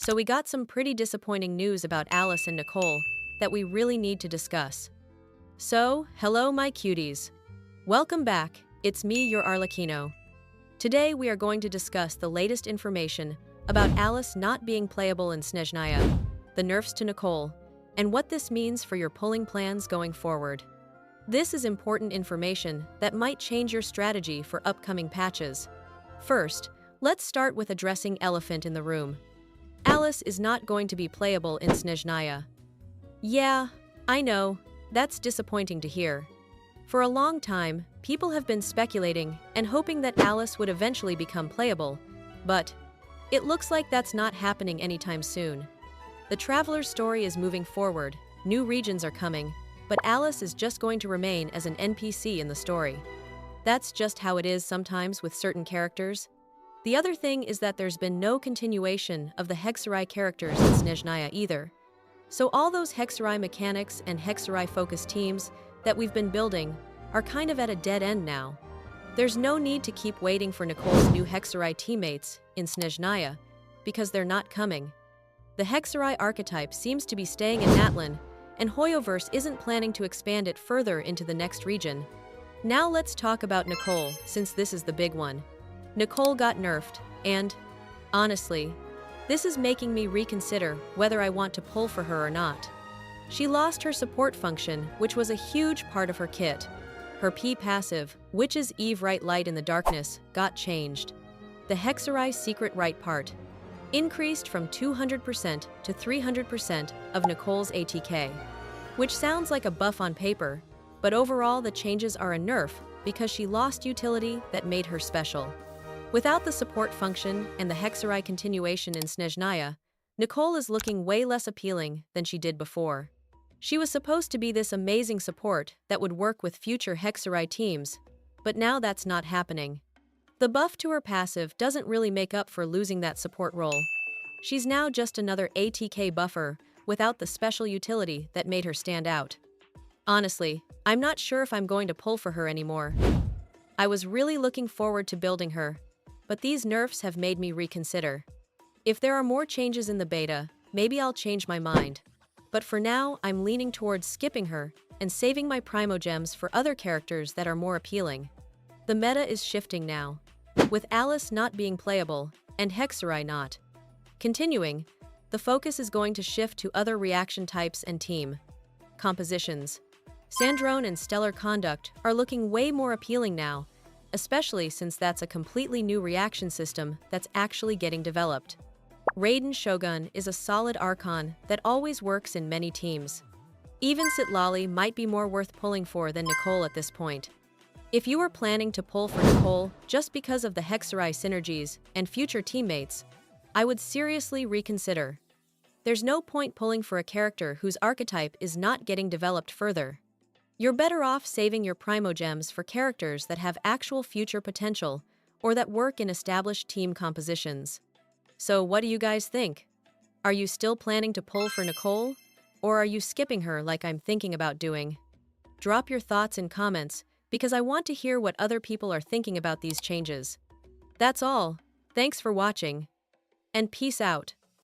So we got some pretty disappointing news about Alice and Nicole that we really need to discuss. So, hello my cuties. Welcome back, it's me, your Arlecchino. Today we are going to discuss the latest information about Alice not being playable in Snezhnaya, the nerfs to Nicole, and what this means for your pulling plans going forward. This is important information that might change your strategy for upcoming patches. First, let's start with addressing elephant in the room. Alice is not going to be playable in Snezhnaya. Yeah, I know, that's disappointing to hear. For a long time, people have been speculating and hoping that Alice would eventually become playable, but it looks like that's not happening anytime soon. The Traveler's story is moving forward, new regions are coming, but Alice is just going to remain as an NPC in the story. That's just how it is sometimes with certain characters. The other thing is that there's been no continuation of the Hexerai characters in Snezhnaya either. So all those Hexerai mechanics and Hexerai-focused teams that we've been building are kind of at a dead end now. There's no need to keep waiting for Nicole's new Hexerai teammates in Snezhnaya, because they're not coming. The Hexerai archetype seems to be staying in Natlan, and Hoyoverse isn't planning to expand it further into the next region. Now let's talk about Nicole, since this is the big one. Nicole got nerfed, and, honestly, this is making me reconsider whether I want to pull for her or not. She lost her support function, which was a huge part of her kit. Her P passive, Witch's Eve right light in the darkness, got changed. The Hexerai secret right part increased from 200% to 300% of Nicole's ATK, which sounds like a buff on paper, but overall the changes are a nerf because she lost utility that made her special. Without the support function and the Hexerai continuation in Snezhnaya, Nicole is looking way less appealing than she did before. She was supposed to be this amazing support that would work with future Hexerai teams, but now that's not happening. The buff to her passive doesn't really make up for losing that support role. She's now just another ATK buffer without the special utility that made her stand out. Honestly, I'm not sure if I'm going to pull for her anymore. I was really looking forward to building her, but these nerfs have made me reconsider. If there are more changes in the beta, maybe I'll change my mind. But for now, I'm leaning towards skipping her and saving my Primogems for other characters that are more appealing. The meta is shifting now, with Alice not being playable and Hexerai not. Continuing, the focus is going to shift to other reaction types and team compositions. Sandrone and Stellar Conduct are looking way more appealing now, especially since that's a completely new reaction system that's actually getting developed. Raiden Shogun is a solid Archon that always works in many teams. Even Citlali might be more worth pulling for than Nicole at this point. If you are planning to pull for Nicole just because of the Hexerai synergies and future teammates, I would seriously reconsider. There's no point pulling for a character whose archetype is not getting developed further. You're better off saving your Primogems for characters that have actual future potential or that work in established team compositions. So what do you guys think? Are you still planning to pull for Nicole? Or are you skipping her like I'm thinking about doing? Drop your thoughts in comments because I want to hear what other people are thinking about these changes. That's all. Thanks for watching. And peace out.